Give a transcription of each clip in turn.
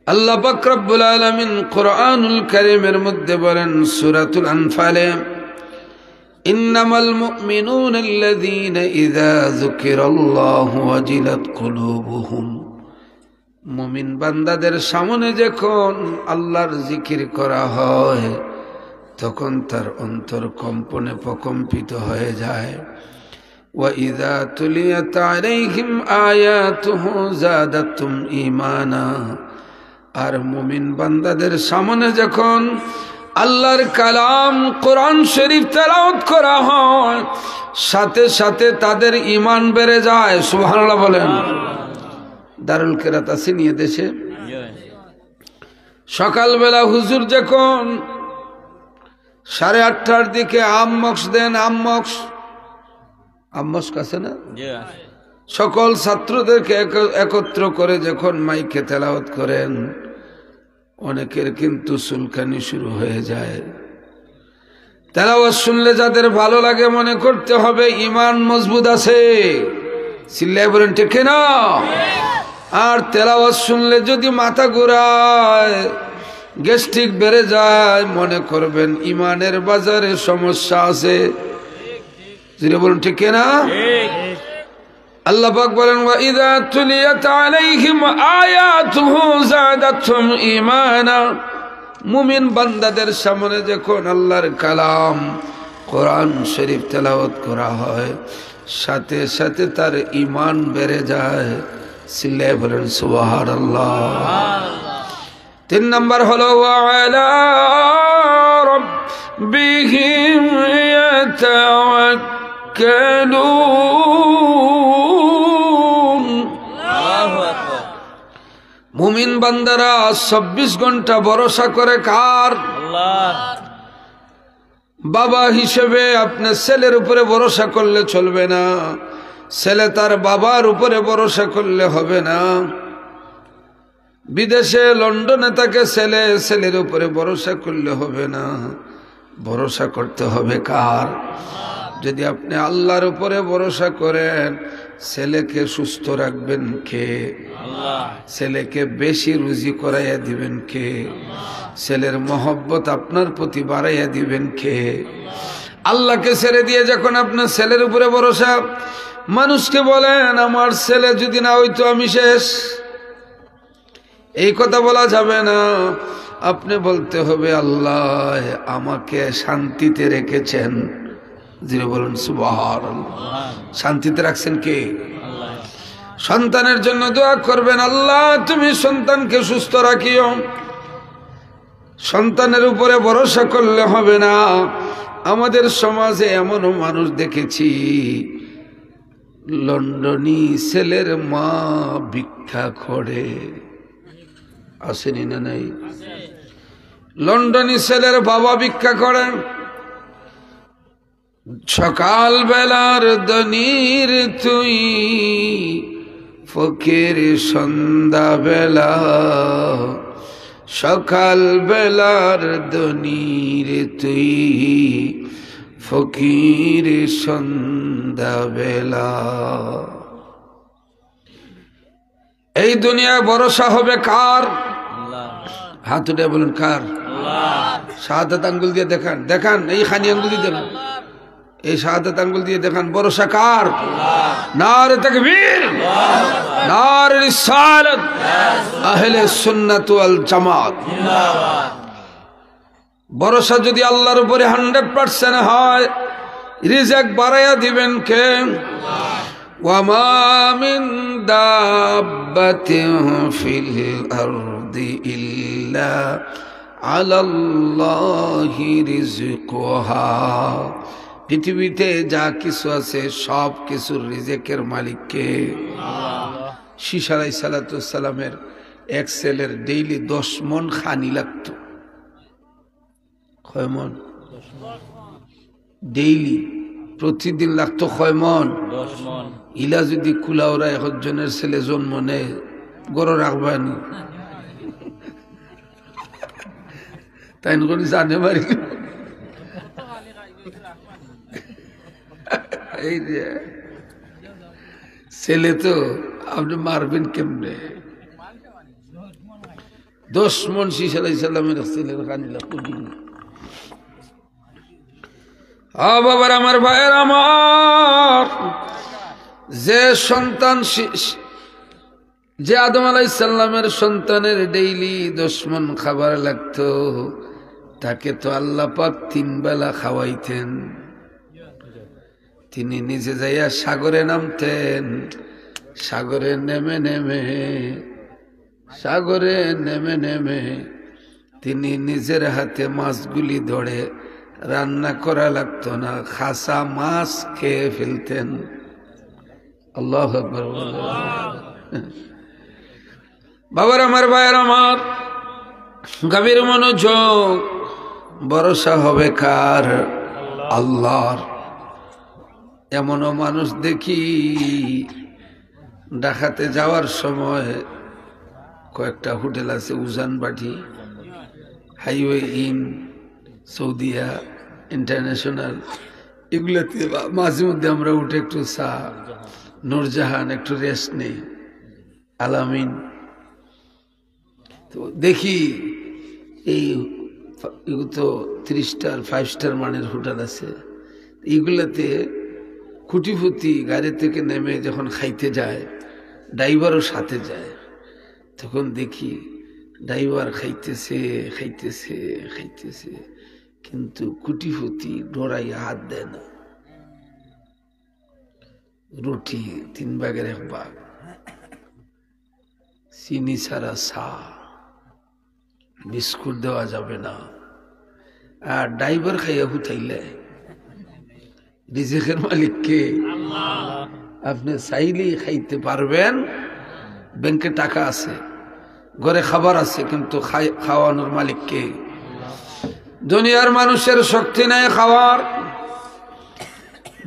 আল্লাহ পাক রব্বুল আলামিন কুরআনুল কারীমের মধ্যে বলেন সূরাতুল আনফালে ইন্নামাল মুমিনুনা আল্লাযীনা ইযা যুকিরাল্লাহু ওয়াজিলাত কুলুবুহুম। মুমিন বান্দাদের সামনে যখন আল্লাহর জিকির করা হয় তখন তার অন্তর কম্পনে প্রকম্পিত হয়ে যায়। ওয়া ইযা তুলিয়াত আলাইহিম আয়াতুহু যাদাতুম ঈমানা। আর মুমিন বান্দাদের সামনে যখন আল্লাহর কালাম কোরআন শরীফ তেলাওয়াত করা হয় সাথে সাথে তাদের ঈমান বেড়ে যায়। সুবহানাল্লাহ বলেন। দারুল কিরাত আছে নিয়ে দেশে। সকালবেলা হুজুর যখন 8:30টার দিকে আম্মক্স দেন, আম্মক্স আছে না, সকল ছাত্রদেরকে একত্র করে যখন মাইকে তেলাওয়াত করেন অনেকের কিন্তু চুলকানি শুরু হয়ে যায়। তেলাওয়াত শুনলে যাদের ভালো লাগে মনে করতে হবে ঈমান মজবুত আছে। চিল্লায় বলেন ঠিক না? আর তেলাওয়াত শুনলে যদি মাথা ঘোরায়, গ্যাস্ট্রিক বেড়ে যায়, মনে করবেন ঈমানের বাজারে সমস্যা আছে। চিল্লায় বলেন ঠিক না? আল্লাহ পাক বলেন ওয়া ইযা তুলিয়াত আলাইহিম আয়াতুহু যাদাতুহুম ঈমানা। মুমিন বান্দাদের সামনে যখন আল্লাহর কালাম কোরআন শরীফ তেলাওয়াত করা হয় সাথে সাথে তার ঈমান বেড়ে যায়। চিল্লায়ে বলেন সুবহানাল্লাহ। 3 নাম্বার হলো ওয়া আলা রাব্বিহিম ইয়াতাওয়াক্কালুন। মুমিন বান্দারা 24 ঘন্টা ভরসা করে কার? আল্লাহ। বাবা হিসেবে আপনার ছেলের উপরে ভরসা করলে চলবে না, ছেলে তার বাবার উপরে ভরসা করলে হবে না। বিদেশে লন্ডনে থাকে ছেলে, ছেলের উপরে ভরসা করলে হবে না, ভরসা করতে হবে কার? যদি আপনি আল্লাহর উপরে ভরসা করেন ছেলেকে সুস্থ রাখবেন কে? আল্লাহ। ছেলেকে বেশি রুজি করাইয়া দিবেন কে? ছেলের মহব্বত আপনার প্রতি বাড়াইয়া দিবেন কে? আল্লাহকে ছেড়ে দিয়ে যখন আপনার ছেলের উপরে ভরসা, মানুষকে বলেন আমার ছেলে যদি না হইতো আমি শেষ, এই কথা বলা যাবে না। আপনি বলতে হবে আল্লাহ আমাকে শান্তিতে রেখেছেন। যিনি বলেন সুবহানাল্লাহ। শান্তিতে রাখছেন কে? আল্লাহ। সন্তানের জন্য দোয়া করবেন আল্লাহ তুমি সন্তানকে সুস্থ রাখিও। সন্তানের উপরে ভরসা করলে হবে না। আমাদের সমাজে এমনও মানুষ দেখেছি লন্ডনী ছেলের মা ভিক্ষা করে। আসেনি না নাই? লন্ডনী ছেলের বাবা ভিক্ষা করেন। সকাল বেলার দনির তুই ফকির সন্ধ্যা বেলা, সকাল বেলার দনির তুই ফকির সন্ধ্যা বেলা। এই দুনিয়ায় ভরসা হবে কার? আল্লাহ। হাত উঠে বলুন কার? আল্লাহ। শাহাদাত আঙ্গুল দিয়ে দেখান, দেখান এই খানি আঙ্গুল দিয়ে দেখান, এই শাহাদাত আঙ্গুল দিয়ে দেখান ভরসা কার? আল্লাহ। নারে তাকবীর, নারে রিসালাত, আহলে সুন্নাত ওয়াল জামাত জিন্দাবাদ। ভরসা যদি আল্লাহর উপরে 100% হয় রিজিক বাড়ায়া দিবেন কে? আল্লাহ। ওয়া মা মিন দাব্বাতিন ফিল আরদি ইল্লা আলাল্লাহি রিজকুহা। পৃথিবীতে যা কিছু আছে সব কিছুর রিজিকের মালিক কে? আল্লাহ। শীশ আলাইহিস সালাতু ওয়াস সালামের এক ছেলের ডেইলি 10 মণ খানি লাগতো। কয় মণ? ডেইলি প্রতিদিন লাগতো কয় মণ? 10 মণ। ইলা যদি কুলাওরা একজনের ছেলে জন্ম নেয় গরো রাখবানি তাই করে জানে মারি। এই যে ছেলে তো আপনি মারবেন কেমনে? 10 মন শীষ আলাইসাল্লামের ছেলের কানিলা কুটি বাবার আমার ভাইয়ের আমার যে সন্তান যে আদম আলাইসাল্লামের সন্তানের ডেইলি 10 মন খাবার লাগতো তাকে তো আল্লাহ পাক 3 বেলা খাওয়াইতেন তিনি নিজে যাইয়া সাগরে নামতেন সাগরে নেমে নেমে তিনি নিজের হাতে মাছগুলি ধরে রান্না করা লাগতো না খাসা মাছ খেয়ে ফেলতেন আল্লাহু আকবার বাবার আমার ভাইয়ের আমার গভীর মনোযোগ ভরসা হবে কার আল্লাহর এমনও মানুষ দেখি ঢাকাতে যাওয়ার সময় কয়েকটা হোটেল আছে Ujanbati highway in Saudia international এগুলোতে মাঝে মধ্যে আমরা উঠে একটু চা নূরজাহান একটু রেস্ট নেই আলামিন তো দেখি এই তো 3 স্টার 5 স্টার মানের হোটেল আছে এইগুলাতে খুঁটিফুটি গাড়ি থেকে নেমে যখন খাইতে যায় ড্রাইভারও সাথে যায় তখন দেখি ড্রাইভার খাইতেছে কিন্তু খুঁটিফুটি ডোরাইয়া হাত দেয় না রুটি 3 ভাগের 1 ভাগ চিনি ছাড়া চা বিস্কুট দেওয়া যাবে না আর ড্রাইভার খাইয়া হুতাইলে রিজিকের মালিক কে আপনি চাইলেই খাইতে পারবেন ব্যাংকে টাকা আছে ঘরে খাবার আছে কিন্তু খাওয়ানোর মালিক কে দুনিয়ার মানুষের শক্তি নাই খাওয়ার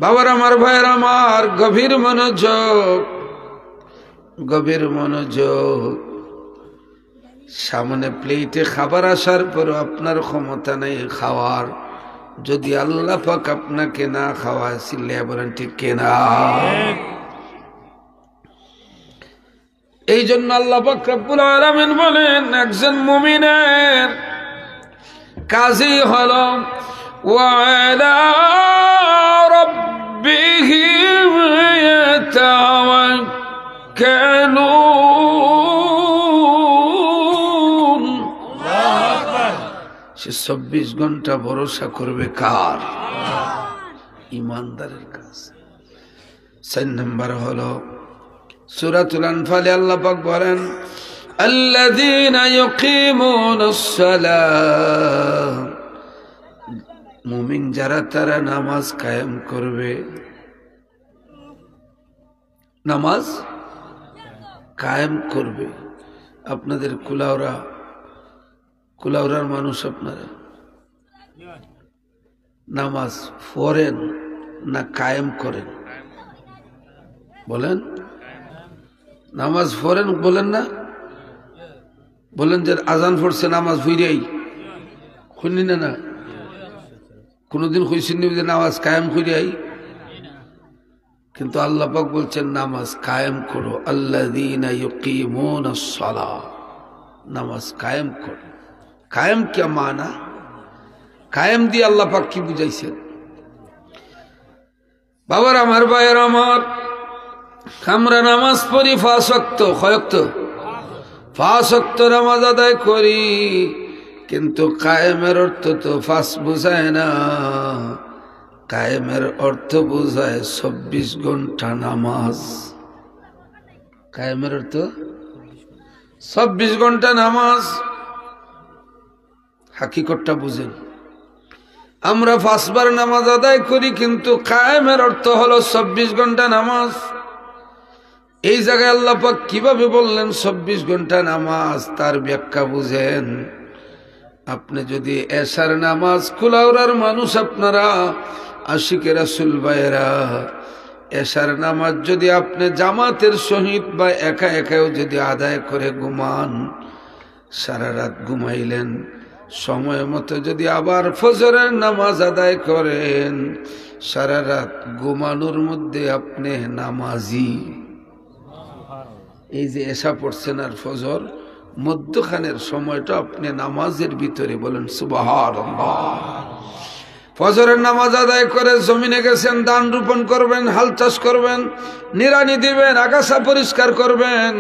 বাবার আমার ভাইয়ের আমার গভীর মনোযোগ সামনে প্লেটে খাবার আসার পর আপনার ক্ষমতা নেই খাওয়ার যদি আল্লাহ পাক আপনাকে না খাওয়ায় সিল্লে বলেন ঠিক কিনা এই জন্য আল্লাহ পাক রব্বুল আলামিন বলেন একজন মুমিনের কাজই হলো ওয়ালা রাব্বিহিম ইয়াতাওয়াক্কালুন সে 24 ঘন্টা ভরসা করবে কার ইমানদারের কাজ 4 নম্বর হলো সূরাতুল আনফালে আল্লাহ পাক বলেন আল্লাযীনা ইউকিমুনাস সালাহ মুমিন যারা তারা নামাজ কায়েম করবে নামাজ কায়েম করবে আপনাদের কুলাউড়ার মানুষ আপনারা নামাজ পড়েন না কায়েম করেন বলেন নামাজ পড়েন বলেন না বলেন যে আজান পড়ছে নামাজ ভুইরাই শুনি না কোনদিন কইছেন যে নামাজ কায়েম করিয়াই কিন্তু আল্লাহ পাক বলছেন নামাজ কায়েম করো আল্লাযীনা ইউকিমুনাস সালাহ নামাজ কায়েম করো কায়েম কি মানা কায়েম দিয়ে আল্লাহ পাক কি বুঝাইছেন বাবার আমার ভাইয়ের আমার আমরা নামাজ পড়ি 5 ওয়াক্ত কয়ক্ত 5 ওয়াক্ত নামাজ আদায় করি কিন্তু কায়েমের অর্থ তো 5 বুঝায় না কায়েমের অর্থ বুঝায় 24 ঘন্টা নামাজ কায়েমের অর্থ 24 ঘন্টা নামাজ হাকিকতটা বুঝেন আমরা 5 বার নামাজ আদায় করি কিন্তু কায়েমের অর্থ হলো 24 ঘন্টা নামাজ এই জায়গায় আল্লাহ পাক কিভাবে বললেন 24 ঘন্টা নামাজ তার ব্যাখ্যা বুঝেন আপনি যদি এশার নামাজ কুলাউড়ার মানুষ আপনারা আশিকে রাসূল ভাইরা এশার নামাজ যদি আপনি জামাতের সহিত বা একা একাও যদি আদায় করে ঘুমান সারা রাত ঘুমাইলেন সময় মতো যদি আবার ফজরের নামাজ আদায় করেন সারা রাত ঘুমানোর মধ্যে আপনি নামাজি এই যে এশা পড়ছেন আর ফজর মধ্যখানের সময়টা আপনি নামাজের ভিতরে বলেন সুবহানাল্লাহ। ফজরের নামাজ আদায় করে জমিনে গেছেন, ধান রোপণ করবেন, হাল চাষ করবেন, নিড়ানি দিবেন, আগাছা পরিষ্কার করবেন,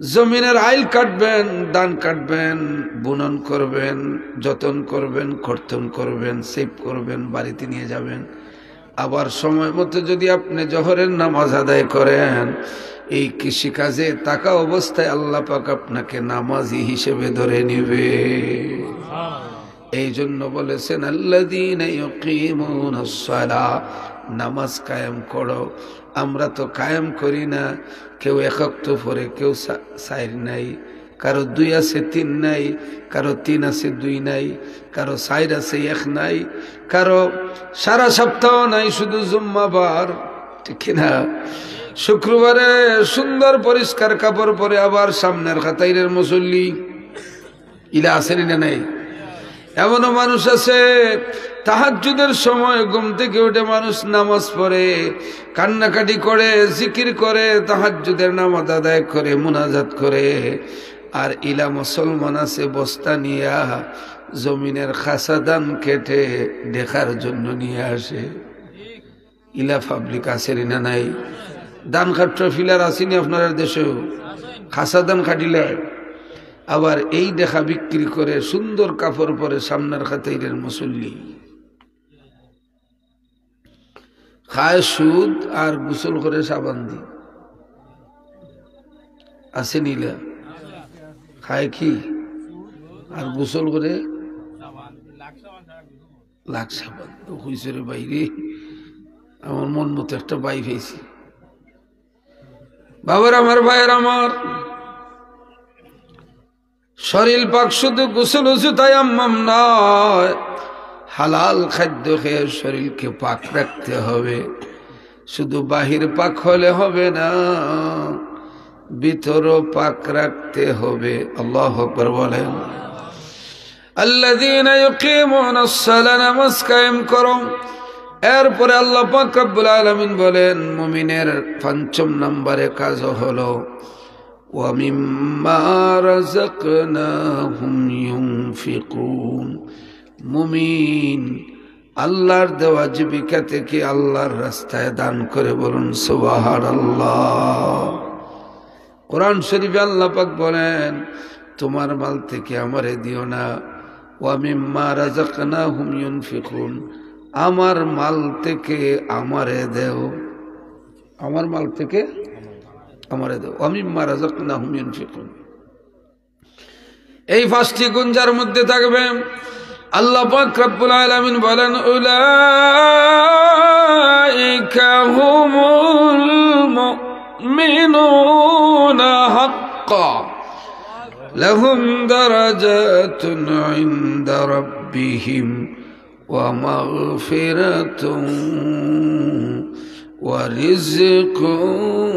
জমিনের আইল কাটবেন, ধান কাটবেন, বুনন করবেন, যতন করবেন, কর্তন করবেন, সেভ করবেন, বাড়িতে নিয়ে যাবেন। আবার সময় মতো যদি আপনি জোহরের নামাজ আদায় করেন, এই কৃষিকাজে থাকা অবস্থায় আল্লাহ পাক আপনাকে নামাজি হিসেবে ধরে নিবে। এই জন্য বলেছেন আল্লাযীনা ইউকিমুনাস সালাহ, নামাজ কায়েম করো। আমরা তো কায়েম করি না, কেউ এক ওয়াক্ত পড়ে, কেউ চার নাই, কারো 2 আছে 3 নাই, কারো 3 আছে 2 নাই, কারো 4 আছে 1 নাই, কারো সারা সপ্তাহ নাই, শুধু জুম্মাবার, ঠিক না? শুক্রবারে সুন্দর পরিষ্কার কাপড় পরে আবার সামনের খাতাইরের মুসল্লি ইলা আসেনি না নাই? এমনও মানুষ আছে তাহাজ্জুদের সময় ঘুম থেকে উঠে মানুষ নামাজ পড়ে, কান্নাকাটি করে, জিকির করে, তাহাজ্জুদের নামাজ আদায় করে, মুনাজাত করে। আর ইলা মুসলমান আছে বস্তা নিয়া জমিনের খাসা ধান কেটে দেখার জন্য নিয়ে আসে। ইলা পাবলিক আসেনি না নাই? ধান কাট্র ফিলার আসেনি আপনার দেশেও? খাসা ধান কাটিলে আবার এই দেখা বিক্রি করে সুন্দর কাপড় পরে সামনের খাতাইরের মুসল্লি খায় সুদ আর গোসল করে সাবান দি আছে নীলা খায় কি আর গোসল করে লাখ সাবান। তো হইছে রে বাইরে, আমার মন মতো একটা বাই পেয়েছি। বাবার আমার, ভাইয়ের আমার, শরীর পাক শুধু গোসল উজু তায়াম্মুম নয়, হালাল খাদ্য খেয়ে শরীরকে পাক রাখতে হবে। শুধু বাহির পাক হলে হবে না, ভিতরও পাক রাখতে হবে। আল্লাহু আকবার বলেন। আল্লাযীনা ইউকিমুনাস সালাহ, নামাজ কায়েম করো। এরপরে আল্লাহ পাক রব্বুল আলামিন বলেন মুমিনের ৫ম নম্বরে কাজ হলো ওয়া মিম্মা রাযাকনাহুম ইউনফিকুন। মুমিন আল্লাহর দেওয়া জীবিকা থেকে আল্লাহর রাস্তায় দান করে, বলুন সুবহানাল্লাহ। কোরআন শরীফে আল্লাহ পাক বলেন তোমার মাল থেকে আমারে দিও না, ওয়া মিম্মা রাযাকনাহুম ইউনফিকুন, আমার মাল থেকে আমারে দেও, আমার মাল থেকে আমারে দেও। ওয়া মিম্মা রাযাকনাহুম ইউনফিকুন, এই 5টি গুণ যার মধ্যে থাকবে, আল্লাহ পাক রব্বুল আলামিন বলেন উলাইকা হুমুল মুমিনুনা হাক্কান লাহুম দারাজাতুন ইনদা রাব্বিহিম ওয়া মাগফিরাতুন ওয়া রিজকুন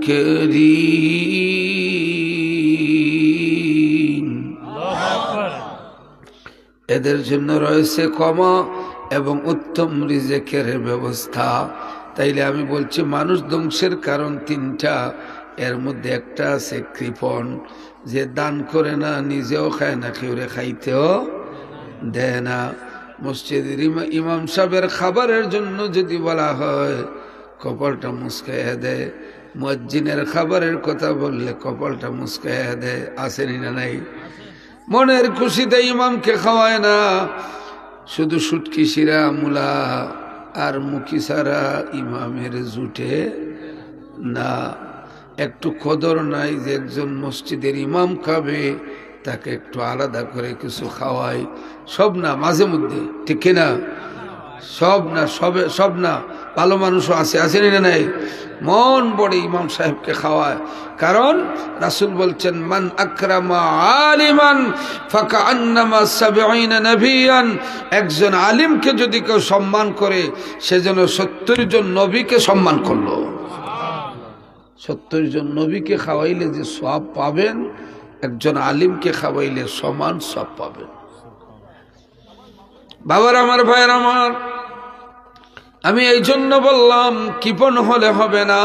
কারীম। এদের জন্য রয়েছে ক্ষমা এবং উত্তম রিজেকের ব্যবস্থা। তাইলে আমি বলছি মানুষ ধ্বংসের কারণ 3টা, এর মধ্যে একটা আছে কৃপণ, যে দান করে না, নিজেও খায় না, কেউরে খাইতেও দেয় না। মসজিদের ইমাম সাহেবের খাবারের জন্য যদি বলা হয় কপালটা মুচকাইয়া দেয়, মুয়াজ্জিনের খাবারের কথা বললে কপালটা মুচকাইয়া দেয়। আসেনি না নাই? মনের খুশিতে ইমামকে খাওয়ায় না, শুধু সুটকি শিরা মুলা আর মুখি সারা ইমামের জুটে না। একটু কদর নাই যে একজন মসজিদের ইমাম খাবে, তাকে একটু আলাদা করে কিছু খাওয়াই। সব না, মাঝে মধ্যে, ঠিক না? সব না, সব না, ভালো মানুষও আছে, আসেনি না নাই? মন বড়ে ইমাম সাহেবকে খাওয়ায়, কারণ রাসূল বলছেন মান আকরামা আলিমান ফাকান্নামা ৭০ নবিয়ান। একজন আলিমকে যদি কেউ সম্মান করে, সেজন্য ৭০ জন নবীকে সম্মান করলো। ৭০ জন নবীকে খাওয়াইলে যে সওয়াব পাবেন, একজন আলিমকে খাওয়াইলে সমান সওয়াব পাবেন। বাবার আমার, ভাইয়ের আমার, আমি এই জন্য বললাম কৃপণ হলে হবে না,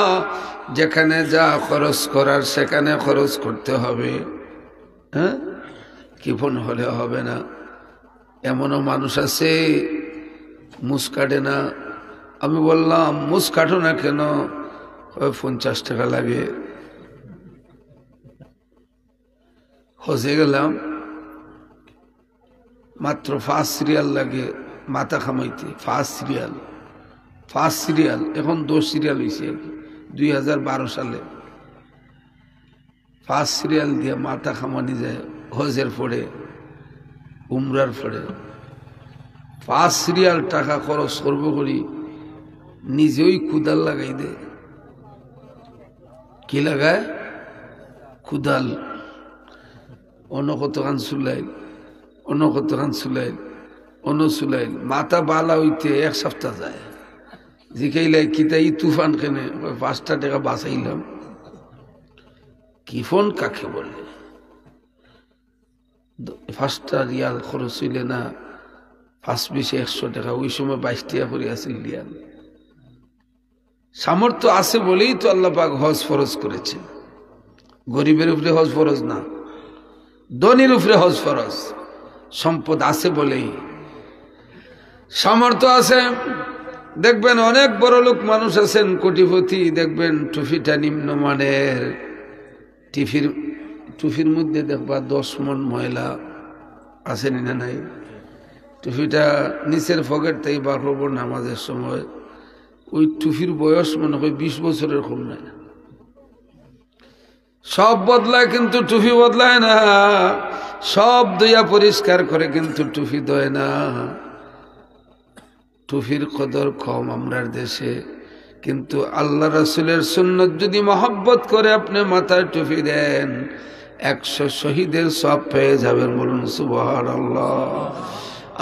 যেখানে যা খরচ করার সেখানে খরচ করতে হবে। হ্যাঁ, কৃপণ হলে হবে না। এমনও মানুষ আছে মুছ কাটে না। আমি বললাম মুছ কাটো না কেন? 50 টাকা লাগে। হজে গেলাম, মাত্র 5 রিয়াল লাগে মাথা খামাইতে। 5 রিয়াল, এখন 10 রিয়াল হয়েছে 2012 সালে। 5 রিয়াল দিয়ে মাথা খামানি যায় হজের পরে, উমরার পরে। 5 রিয়াল টাকা খরচ করবো করি, নিজেই কুদাল লাগাই দে। কি লাগায়? কুদাল। অন্য কতখান চুলাইল, অন্য কতখান চুলাইল, অন্য চুলাইল। মাথা বালা হইতে 1 সপ্তাহ যায়। জিকাইলাই কিতা ই তুফান কেনে? 5 টাকা বাঁচাইলাম। কিফন কাকে বলে? 5 রিয়াল খরচ হইলে না 5-20-100 টাকা। ওই সময় 22 টাকা করে আছে রিয়াল। সামর্থ্য আছে বলেই তো আল্লাহ পাক হজ ফরজ করেছে। গরিবের উপরে হজ ফরজ না, ধনীর উপরে হজ ফরজ। সম্পদ আছে বলেই, সামর্থ্য আছে। দেখবেন অনেক বড় লোক মানুষ আছেন, কোটিপতি, দেখবেন টুপিটা নিম্নমানের। টুপির মধ্যে দেখবা 10 মণ ময়লা আছে না নাই? টুপিটা নিচের পকেট থেকে বার করবো নামাজের সময়, ওই টুপির বয়স মনে হয় 20 বছরের কম নাই। সব বদলায় কিন্তু টুপি বদলায় না। সব ধুইয়া পরিষ্কার করে কিন্তু টুপি ধোয় না। টুপির কদর কম আমরার দেশে, কিন্তু আল্লাহ রাসূলের সুন্নত যদি মহব্বত করে আপনি মাথায় টুপি দেন, 100 শহীদের সওয়াব পেয়ে যাবেন। বলুন সুবহানাল্লাহ।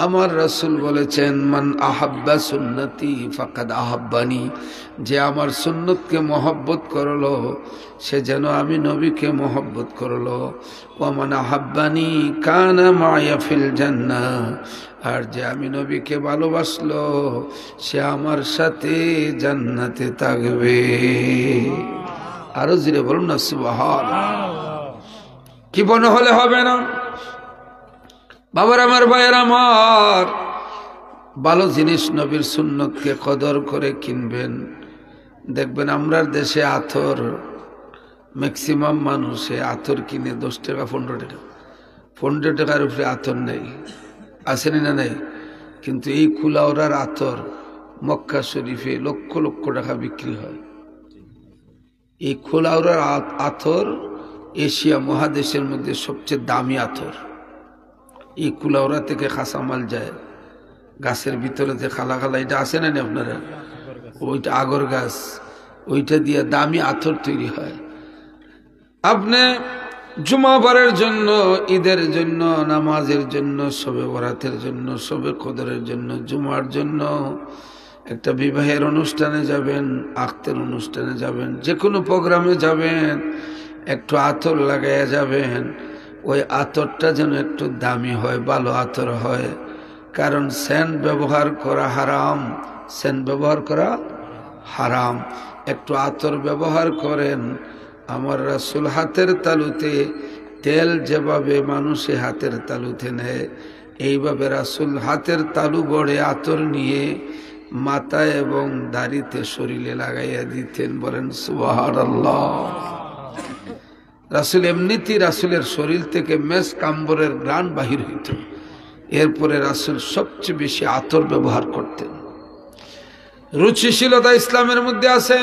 আমার রাসূল বলেছেন, মান আহাব্বা সুন্নতি ফাকাদ আহাব্বানি। যে আমার সুন্নতকে মহব্বত করলো, সে যেন আমি নবীকে মহব্বত করলো। ওয়া মান আহাব্বানি কানা মায়া ফিল জান্নাহ। আর যে আমি নবীকে ভালোবাসলো, সে আমার সাথে জান্নাতে থাকবে। আরো জোরে বলুন না সুবহানাল্লাহ। কি মনে হলে হবে না? বাবার আমার, ভাইয়ের আমার, ভালো জিনিস নবীর সুন্নতকে কদর করে কিনবেন। দেখবেন আমরার দেশে আতর, ম্যাক্সিমাম মানুষে আতর কিনে 10 টাকা 15 টাকা। 15 টাকার উপরে আতর নেই, আসেনি না নেই? কিন্তু এই কুলাউড়ার আতর মক্কা শরীফে লক্ষ লক্ষ টাকা বিক্রি হয়। এই কুলাউড়ার আতর এশিয়া মহাদেশের মধ্যে সবচেয়ে দামি আতর। এই কুলাউড়া থেকে কাঁচামাল যায়, গাছের ভিতরে যে খালা খালা এটা আছে না আপনারা, ওইটা আগর গাছ, ওইটা দিয়ে দামি আতর তৈরি হয়। আপনি জুমাবারের জন্য, ঈদের জন্য, নামাজের জন্য, শবে বরাতের জন্য, শবে কদরের জন্য, জুমার জন্য, একটা বিবাহের অনুষ্ঠানে যাবেন, আখতের অনুষ্ঠানে যাবেন, যে কোনো প্রোগ্রামে যাবেন, একটু আতর লাগাইয়া যাবেন। ওই আতরটা যেন একটু দামি হয়, ভালো আতর হয়। কারণ সেন্ট ব্যবহার করা হারাম, সেন্ট ব্যবহার করা হারাম। একটু আতর ব্যবহার করেন। আমার রাসূল হাতের তালুতে তেল যেভাবে মানুষে হাতের তালুতে নেয়, এইভাবে রাসূল হাতের তালু গড়ে আতর নিয়ে মাথায় এবং দাড়িতে শরীরে লাগাইয়া দিতেন। বলেন সুবহানাল্লাহ। রাসূল এমনিতেই রাসূলের শরীর থেকে মেস কাম্বরের ঘ্রাণ বাহির হইত। এরপরে রাসূল সবচেয়ে বেশি আতর ব্যবহার করতেন। রুচিশীলতা ইসলামের মধ্যে আছে।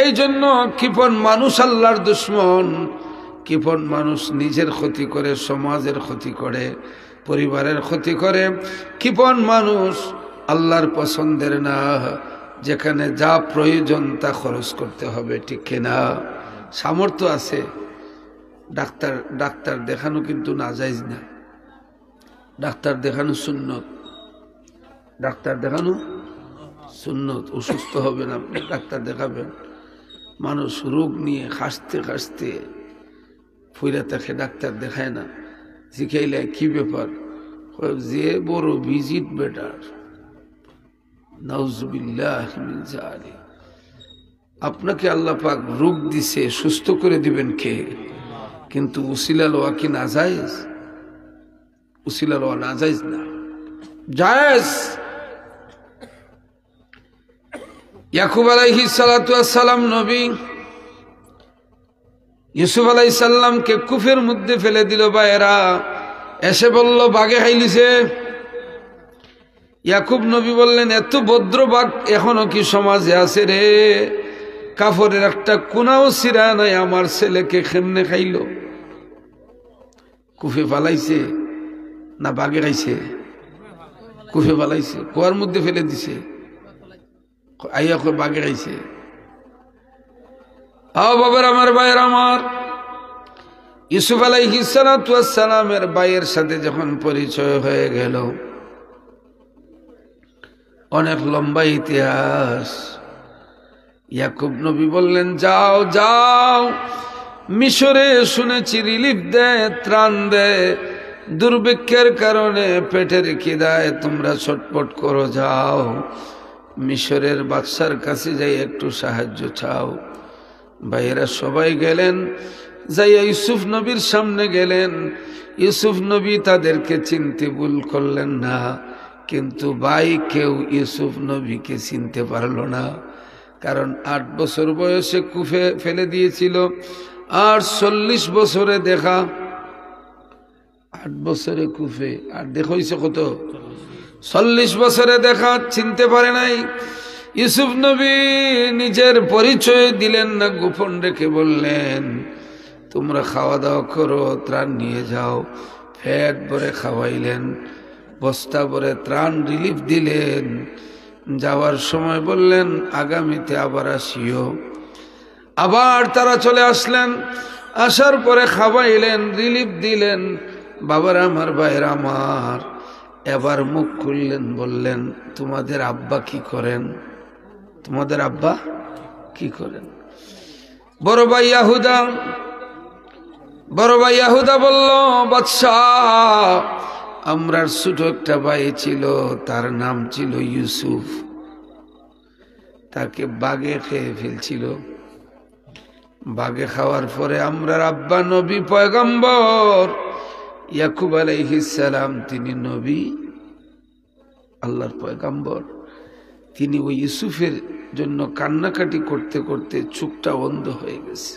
এই জন্য কৃপণ মানুষ আল্লাহর দুশ্মন। কৃপণ মানুষ নিজের ক্ষতি করে, সমাজের ক্ষতি করে, পরিবারের ক্ষতি করে। কৃপণ মানুষ আল্লাহর পছন্দের না। যেখানে যা প্রয়োজন তা খরচ করতে হবে, ঠিক কিনা? সামর্থ্য আছে, ডাক্তার দেখানো কিন্তু নাজায়েজ না। ডাক্তার দেখানো সুন্নত, ডাক্তার দেখানো সুন্নত। অসুস্থ হবেন আপনি, ডাক্তার দেখাবেন। মানুষ রোগ নিয়ে খাসতে খাসতে ফুইরা তাকে ডাক্তার দেখায় না। শিখাইলে কি ব্যাপার? যে বড় ভিজিট বেটার, নাউজুবিল্লাহ মিন যালিক। আপনাকে আল্লাহ পাক রোগ দিছে, সুস্থ করে দিবেন কে? কিন্তু উসিলা লওয়া কি নাজায়েজ? উসিলা লওয়া নাজায়েজ না, জায়েজ। ইয়াকুব আলাইহিস সালাতু ওয়াস সালাম নবী ইউসুফ আলাইহিস সালামকে কুফের মধ্যে ফেলে দিল। ভাইয়েরা এসে বলল বাঘে খাইলিছে। ইয়াকুব নবী বললেন, এত ভদ্র বাঘ এখনো কি সমাজে আছে রে? কাফরের একটা কোনাও ছিঁড়া নাই, আমার ছেলেকে কেমনে খাইল? কুফে ফালাইছে না বাঘে খাইছে? কুফে ফালাইছে, কুয়ার মধ্যে ফেলে দিছে, আইয়া কই বাঘে খাইছে। আও বাবার আমার, ভাইয়ের আমার, ইউসুফ আলাইহিস সালাতু ওয়াস সালামের ভাইয়ের সাথে যখন পরিচয় হয়ে গেল, অনেক লম্বা ইতিহাস। ইয়াকুব নবী বললেন, যাও যাও, মিশরে শুনেছি রিলিফ দেয়, ত্রাণ দেয়, দুর্ভিক্ষের কারণে পেটের খিদায় তোমরা ছটপট করো, যাও মিশরের বাদশার কাছে যাই একটু সাহায্য চাও। ভাইয়েরা সবাই গেলেন, যাইয়া ইউসুফ নবীর সামনে গেলেন। ইউসুফ নবী তাদেরকে চিনতে ভুল করলেন না, কিন্তু ভাই কেউ ইউসুফ নবীকে চিনতে পারল না, কারণ 8 বছর বয়সে কুফে ফেলে দিয়েছিল, আর 40 বছরে দেখা। 8 বছরে কুফে, আর দেখা হয়েছে কত? 40 বছরে দেখা, চিনতে পারে নাই। ইউসুফ নবী নিজের পরিচয় দিলেন না, গোপন রেখে বললেন, তোমরা খাওয়া দাওয়া করো, ত্রাণ নিয়ে যাও। পেট ভরে খাওয়াইলেন, বস্তা ভরে ত্রাণ রিলিফ দিলেন। যাওয়ার সময় বললেন, আগামীতে আবার আসিও। আবার তারা চলে আসলেন, আসার পরে খাওয়াইলেন, রিলিফ দিলেন। বাবার আমার, ভাইয়ের আমার, এবার মুখ খুললেন, বললেন, তোমাদের আব্বা কি করেন? তোমাদের আব্বা কি করেন? বড় ভাই ইয়াহুদা বলল, বাদশাহ, আমরার ছোট একটা ভাই ছিল, তার নাম ছিল ইউসুফ, তাকে বাঘে খেয়ে ফেলছিল। বাঘে খাওয়ার পরে আমরার আব্বা নবী পয়গম্বর ইয়াকুব আলাইহিস সালাম, তিনি নবী, আল্লাহর পয়গম্বর, তিনি ওই ইউসুফের জন্য কান্নাকাটি করতে করতে চোখটা বন্ধ হয়ে গেছে।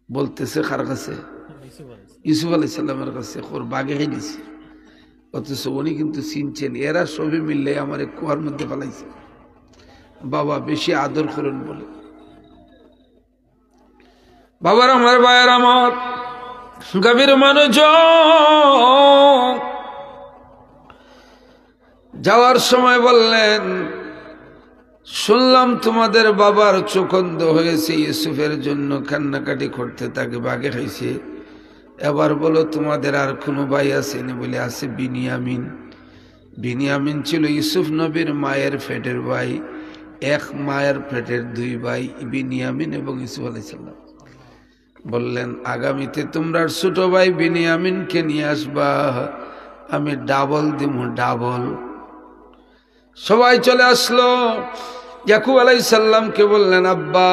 বলতেছে কার কাছে? ইউসুফ আলাইহিস সালামের কাছে, ওর বাঘে খেয়ে দিছে। অথচ উনি কিন্তু চিনছেন, এরা সবে মিললে আমার কুয়ার মধ্যে ফেলাইছে। বাবা বেশি আদর করেন বলে। বাবার আমার, ভাইয়ের আমার, গভীর মানুষ, যাওয়ার সময় বললেন, শুনলাম তোমাদের বাবার চোখ অন্ধ হয়েছে, ইউসুফের জন্য কান্নাকাটি করতে তাকে বাঘে খাইছে। এবার বলো, তোমাদের আর কোনো ভাই আসেনি? বলে, আছে বিনিয়ামিন। বিনিয়ামিন ছিল ইউসুফ নবীর মায়ের পেটের ভাই, এক মায়ের পেটের 2 ভাই, বিনিয়ামিন এবং ইউসুফ আলাইহিস সালাম। বললেন, আগামীতে তোমরা ছোট ভাই বিনিয়ামিনকে নিয়ে আসবা, আমি ডাবল দিব, ডাবল। সবাই চলে আসলো। ইয়াকুব আলাইহিস সালামকে বললেন, আব্বা,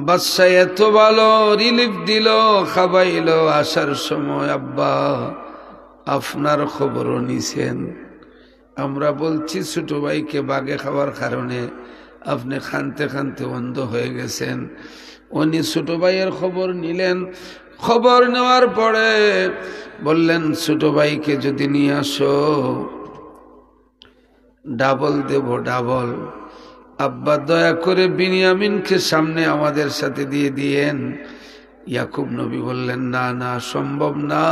বাদশা এত ভালো রিলিফ দিল, খাবাইল, আসার সময় আব্বা আপনার খবরও নিছেন। আমরা বলছি ছোট ভাইকে বাঘে খাওয়ার কারণে আপনি খানতে খানতে অন্ধ হয়ে গেছেন। উনি ছোট ভাইয়ের খবর নিলেন। খবর নেওয়ার পরে বললেন, ছোট ভাইকে যদি নিয়ে আসো, ডাবল দেব, ডাবল। আব্বা দয়া করে বিনিয়ামিনকে সামনে আমাদের সাথে দিয়ে দিয়েন। ইয়াকুব নবী বললেন, না না, সম্ভব না,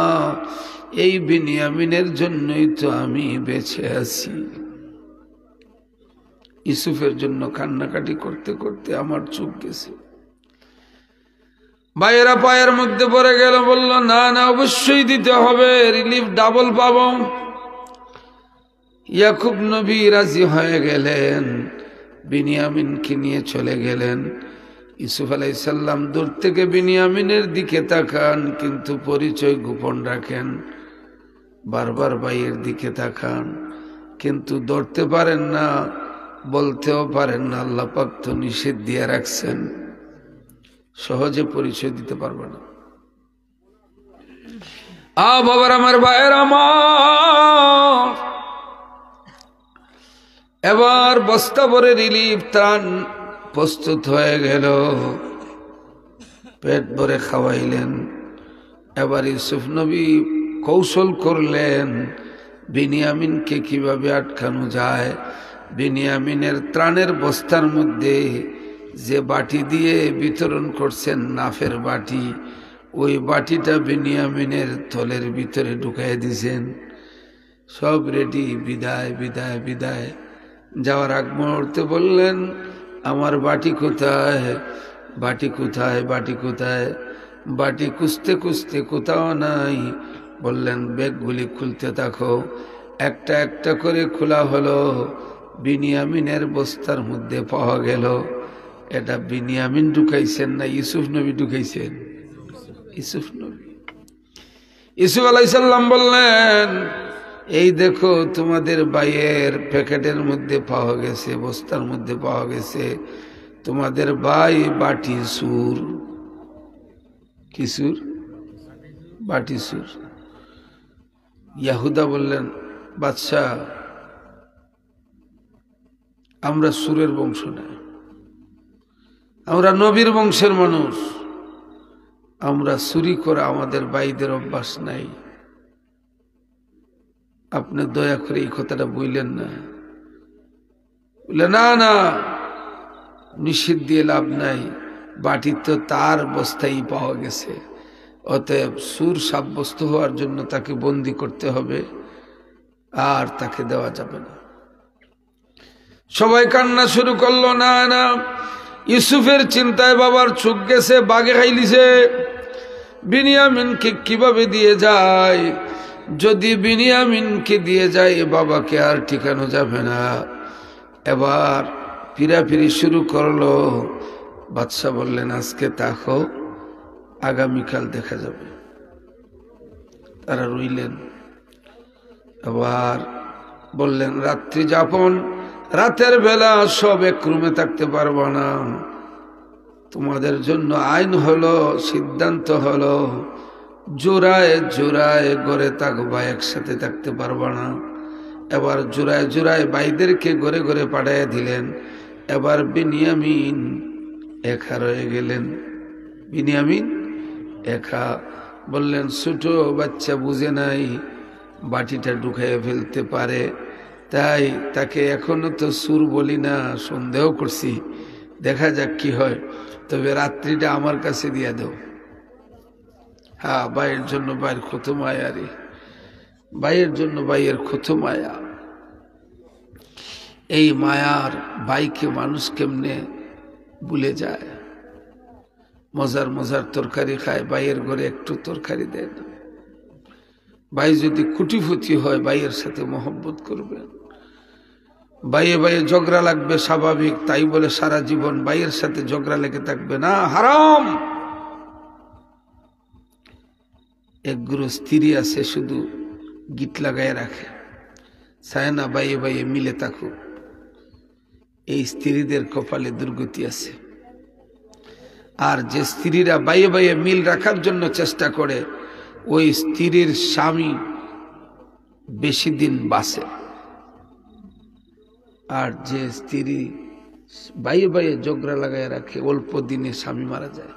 এই বিনিয়ামিনের জন্যই তো আমি বেঁচে আছি। ইউসুফের জন্য কান্নাকাটি করতে করতে আমার চোখ গেছে। ভাইয়েরা পায়ের মধ্যে পড়ে গেল, বলল, না না, অবশ্যই দিতে হবে, রিলিফ ডাবল পাব। ইয়াকুব নবী রাজি হয়ে গেলেন, বিনিয়ামিনকে নিয়ে চলে গেলেন। ইউসুফ আলাইহিস সালাম দূর থেকে বিনিয়ামিনের দিকে তাকান, কিন্তু পরিচয় গোপন রাখেন। বারবার ভাইয়ের দিকে তাকান, কিন্তু ধরতে পারেন না বলতেও পারেন না, আল্লাহ পাক তো নিষেধ দিয়ে রাখছেন, সহজে পরিচয় দিতে পারবে না। বাবার আমার, ভাইয়ের আমার, এবার বস্তা ভরে রিলিফ ত্রাণ প্রস্তুত হয়ে গেল, পেট ভরে খাওয়াইলেন। এবার ইউসুফ নবী কৌশল করলেন বিনিয়ামিনকে কিভাবে আটকানো যায়। বিনিয়ামিনের ত্রাণের বস্তার মধ্যে যে বাটি দিয়ে বিতরণ করছেন, নাফের বাটি, ওই বাটিটা বিনিয়ামিনের থলের ভিতরে ঢুকাই দিয়েছেন। সব রেডি, বিদায় বিদায় বিদায়। যাওয়ার আগ মুহূর্তে বললেন, আমার বাটি কোথায়, বাটি কোথায়, বাটি কোথায়? বাটি খুঁজতে খুঁজতে কোথাও নাই। বললেন, ব্যাগগুলি খুলতে থাকো। একটা একটা করে খোলা হলো, বিনিয়ামিনের বস্তার মধ্যে পাওয়া গেল। এটা বিনিয়ামিন ঢুকাইছেন না ইউসুফ নবী ঢুকাইছেন? ইউসুফ নবী। ইউসুফ আলাইহিস সালাম বললেন, এই দেখো তোমাদের ভাইয়ের প্যাকেটের মধ্যে পাওয়া গেছে, বস্তার মধ্যে পাওয়া গেছে। তোমাদের ভাই বাটি সুর। কি সুর? বাটি সুর। ইয়াহুদা বললেন, বাদশাহ, আমরা সুরের বংশ না, আমরা নবীর বংশের মানুষ, আমরা চুরি করা আমাদের ভাইদের অভ্যাস নাই। আপনি দয়া করে এই কথাটা বললেন না। বলে, না না, নিষেধ দিয়ে লাভ নাই, বাটি তো তার বস্তায় পাওয়া গেছে, অতএব সুর সাব্যস্ত হওয়ার জন্য তাকে বন্দি করতে হবে, আর তাকে দেওয়া যাবে না। সবাই কান্না শুরু করলো। না না, ইউসুফের চিন্তায় বাবার চোখ গেছে, বাগে খাইলিছে। বিনিয়ামিনকে কিভাবে দিয়ে যায়? যদি বিনিয়ামিনকে দিয়ে যায়, বাবাকে আর ঠিকানো যাবে না। এবার ফিরাফিরি শুরু করলো। বাদশাহ বললেন, আজকে থাকো, আগামীকাল দেখা যাবে। তারা রইলেন। আবার বললেন, রাত্রি যাপন, রাতের বেলা সব এক রুমে থাকতে পারবো না। তোমাদের জন্য আইন হলো, সিদ্ধান্ত হলো, জোড়ায় জোড়ায় ঘরে থাকবা, একসাথে থাকতে পারবো না। এবার জোড়ায় জোড়ায় ভাইদেরকে ঘরে ঘরে পাঠাইয়া দিলেন। এবার বিনিয়ামিন একা রয়ে গেলেন। বিনিয়ামিন একা। বললেন, ছোট বাচ্চা বুঝে নাই, বাটিটা ঢুকাইয়া ফেলতে পারে, তাই তাকে এখনো তো সুর বলি না, সন্দেহ করছি, দেখা যাক কি হয়। তবে রাত্রিটা আমার কাছে দিয়ে দাও। হ্যাঁ, ভাইয়ের জন্য ভাইয়ের কত মায়া রে, ভাইয়ের জন্য ভাইয়ের কত মায়া। এই মায়ার ভাইকে মানুষ কেমনে ভুলে যায়। মজার মজার তরকারি খায়, ভাইয়ের ঘরে একটু তরকারি দেয় না। ভাই যদি কুটিপুতি হয়, ভাইয়ের সাথে মহব্বত করবেন। ভাইয়ে ভাইয়ে ঝগড়া লাগবে স্বাভাবিক, তাই বলে সারা জীবন ভাইয়ের সাথে ঝগড়া লেগে থাকবে না, হারাম। এক গুরু স্ত্রী আছে, শুধু গীত লাগায় রাখে, চায় না ভাইয়ে ভাইয়ে মিলে থাকুক। এই স্ত্রীদের কপালে দুর্গতি আছে। আর যে স্ত্রীরা ভাইয়ে ভাইয়ে মিল রাখার জন্য চেষ্টা করে, ওই স্ত্রীর স্বামী বেশি দিন বাঁচে। আর যে স্ত্রী ভাইয়ে ভাইয়ে ঝগড়া লাগায় রাখে, অল্প দিনে স্বামী মারা যায়।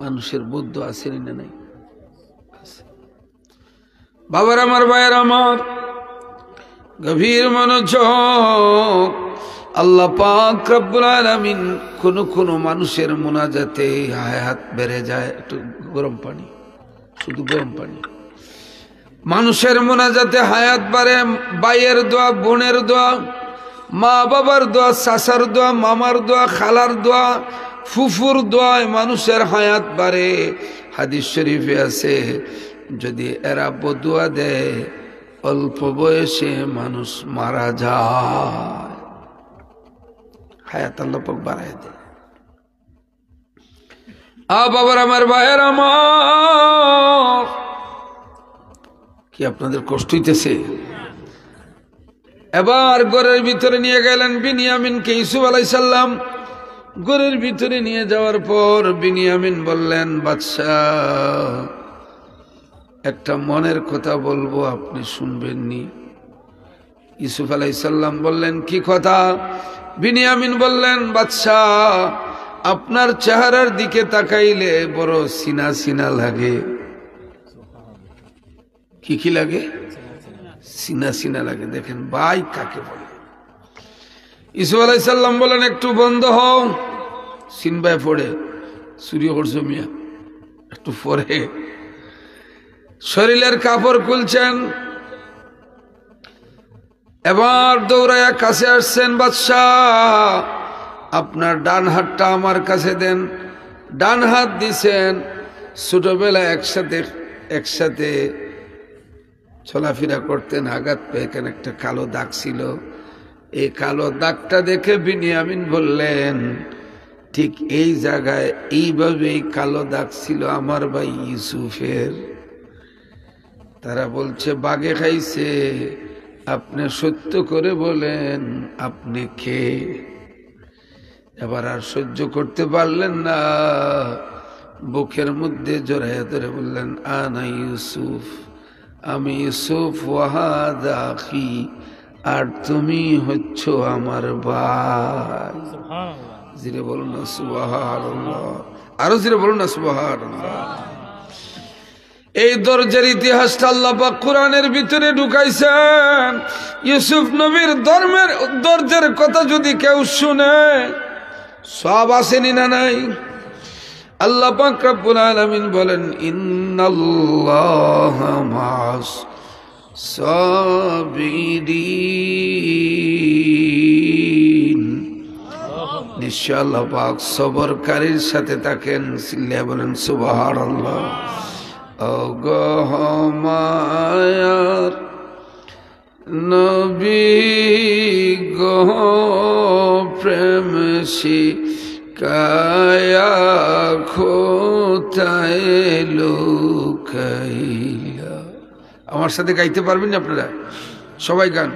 মানুষের বুদ্ধ আছে না নাই? বাবার আমার, ভাইয়ের আমার, গভীর মনোযোগ। আল্লাহ পাক রব্বুল আলামিন কোন কোন মানুষের মুনাজাতে হায়াত বেড়ে যায়। একটু গরম পানি, শুধু গরম পানি। মানুষের মুনাজাতে হায়াত বাড়ে। ভাইয়ের দোয়া, বোনের দোয়া, মা বাবার দোয়া, চাচার দোয়া, মামার দোয়া, খালার দোয়া, ফুফুর দোয়ায় মানুষের হায়াত বাড়ে। হাদিস শরীফে আছে, যদি এরা বদুয়া দেয়, অল্প বয়সে মানুষ মারা যায়। হায়াত আল্লাহ পাক বাড়ায় দেয়। বাবার আমার, ভাইয়ের আমার, কি আপনাদের কষ্ট হইতেছে? এবার ঘরের ভিতরে নিয়ে গেলেন বিনিয়ামিনকে। ইউসুফ আলাইহিস সালাম ঘরের ভিতরে নিয়ে যাওয়ার পর বিনিয়ামিন বললেন, বাদশাহ একটা মনের কথা বলবো, আপনি শুনবেননি? ইউসুফ আলাইহিস সালাম বললেন, কি কথা? বিনিয়ামিন বললেন, বাদশাহ আপনার চেহারার দিকে তাকাইলে বড় সিনা সিনা লাগে। কি কি লাগে? সিনা সিনা লাগে। দেখেন ভাই কাকে বলে। ইউসুফ আলাইহিস সালাম বলেন, একটু বন্ধ হও। সিনবাই পড়ে সূর্য করছো মিয়া, একটু পরে শরীরের কাপড় খুলছেন। এবার দৌড়াইয়া কাছে আসছেন, বাদশাহ আপনার ডান হাতটা আমার কাছে দেন। ডান হাত দিছেন। ছোটবেলায় একসাথে চলাফেরা করতেন, আঘাত পেয়ে এখানে একটা কালো দাগ ছিল। এই কালো দাগটা দেখে বিনিয়ামিন বললেন, ঠিক এই জায়গায় এইভাবেই কালো দাগ ছিল আমার ভাই ইউসুফের। তারা বলছে বাগে খাইছে, আপনি সত্য করে বলেন আপনি কে? এবার আর সহ্য করতে পারলেন না, বুকের মধ্যে জড়াইয়া ধরে বললেন, আনা ইউসুফ, আমি ইউসুফ, ওয়াহাদা আখি, আর তুমি হচ্ছ আমার ভাই। জিরে বলুন না সুবহানাল্লাহ, আরো জিরে বলুন না সুবহানাল্লাহ। এই দরজার ইতিহাসটা আল্লাহ পাক কোরআনের ভিতরে ঢুকাইছেন। ইউসুফ নবীর দরজার কথা যদি কেউ শুনে সব আসেনি না নাই? আল্লাহ পাক রব্বুল আলামিন বলেন, ইন্নাল্লাহা মা'আস সাবিরিন, নিশ্চয় আল্লাহ পাক সবরকারীর সাথে থাকেন। সিল্লা বলেন সুবহানাল্লাহ। অগমায়ার নবী গো প্রেম শিকায়া খোতায় লুকাইলা। আমার সাথে গাইতে পারবেন আপনারা? সবাই গান।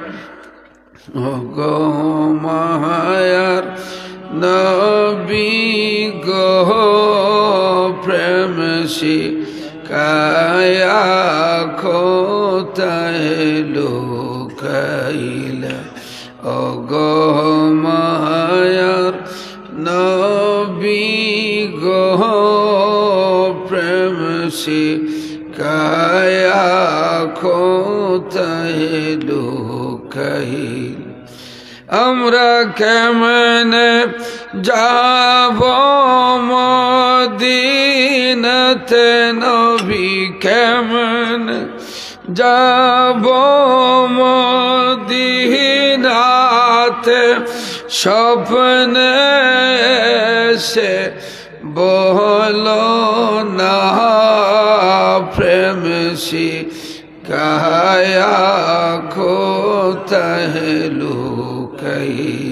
অগমায়ার নবী গো প্রেম শিকায়া খোতায় লুকাইলা। অগমায়ার নবী গো প্রেম শিকায়া খোতায় লুকাইলা। আমরা কেমনে যাব মদিনাতে নবী, কেমনে যাব মদিনাতে, স্বপ্নে সে বলো না প্রেম শিকায়া খোতায় লুকাইলা।